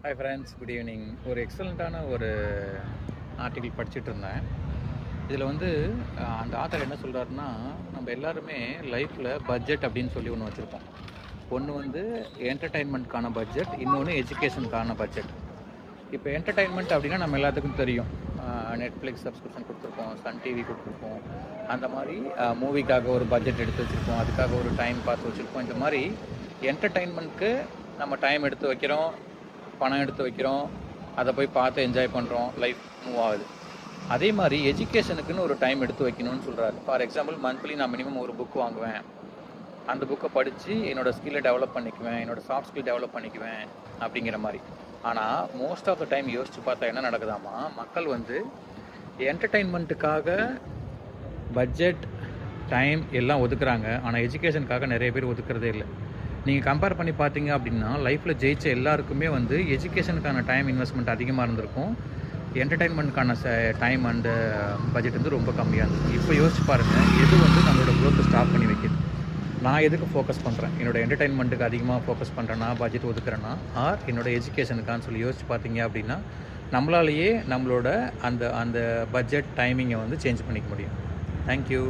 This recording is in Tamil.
Hi friends, good evening. ஒரு எக்ஸலண்ட்டான ஒரு ஆர்டிகிள் படிச்சுட்டு இருந்தேன். இதில் வந்து அந்த ஆத்தர் என்ன சொல்கிறாருன்னா, நம்ம எல்லாருமே லைஃப்பில் பட்ஜெட் அப்படின்னு சொல்லி ஒன்று வச்சுருப்போம். ஒன்று வந்து என்டர்டெயின்மெண்ட்கான பட்ஜெட், இன்னொன்று எஜுகேஷனுக்கான பட்ஜெட். இப்போ என்டர்டெயின்மெண்ட் அப்படின்னா நம்ம எல்லாத்துக்கும் தெரியும். நெட்ஃப்ளிக்ஸ் சப்ஸ்கிரிப்ஷன் கொடுத்துருப்போம், சன் டிவி கொடுத்துருப்போம். அந்த மாதிரி மூவிக்காக ஒரு பட்ஜெட் எடுத்து வச்சுருப்போம், அதுக்காக ஒரு டைம் பார்த்து வச்சுருப்போம். இந்த மாதிரி என்டர்டெயின்மெண்ட்க்கு நம்ம டைம் எடுத்து வைக்கிறோம், பணம் எடுத்து வைக்கிறோம், அதை போய் பார்த்து என்ஜாய் பண்ணுறோம், லைஃப் மூவ் ஆகுது. அதே மாதிரி எஜுகேஷனுக்குன்னு ஒரு டைம் எடுத்து வைக்கணும்னு சொல்கிறாரு. ஃபார் எக்ஸாம்பிள், மந்த்லி நான் மினிமம் ஒரு புக் வாங்குவேன், அந்த புக்கை படித்து என்னோடய ஸ்கில்லை டெவலப் பண்ணிக்குவேன், என்னோடய சாஃப்ட் ஸ்கில் டெவலப் பண்ணிக்குவேன் அப்படிங்கிற மாதிரி. ஆனால் மோஸ்ட் ஆஃப் த டைம் யோசித்து பார்த்தா என்ன நடக்குதாமா, மக்கள் வந்து என்டர்டெயின்மெண்ட்டுக்காக பட்ஜெட், டைம் எல்லாம் ஒதுக்குறாங்க. ஆனால் எஜுகேஷனுக்காக நிறைய பேர் ஒதுக்குறதே இல்லை. நீங்கள் கம்பேர் பண்ணி பார்த்தீங்க அப்படின்னா, லைஃப்பில் ஜெயிச்ச எல்லாருக்குமே வந்து எஜுகேஷனுக்கான டைம் இன்வெஸ்ட்மெண்ட் அதிகமாக இருந்திருக்கும். என்டர்டெயின்மெண்ட்டுக்கான டைம் அண்டு பட்ஜெட் வந்து ரொம்ப கம்மியாக இருந்தது. இப்போ யோசிச்சு பாருங்கள், எது வந்து நம்மளோட க்ரோத்தை ஸ்டாப் பண்ணி வைக்கிது. நான் எதுக்கு ஃபோக்கஸ் பண்ணுறேன்? என்னோடய என்டர்டெயின்மெண்ட்டுக்கு அதிகமாக ஃபோக்கஸ் பண்ணுறேன்னா, பட்ஜெட் ஒதுக்குறேன்னா, ஆர் என்னோடய எஜுகேஷனுக்கான்னு சொல்லி யோசிச்சு பார்த்தீங்க அப்படின்னா, நம்மளாலேயே நம்மளோட அந்த அந்த பட்ஜெட் டைமிங்கை வந்து சேஞ்ச் பண்ணிக்க முடியும். தேங்க்யூ.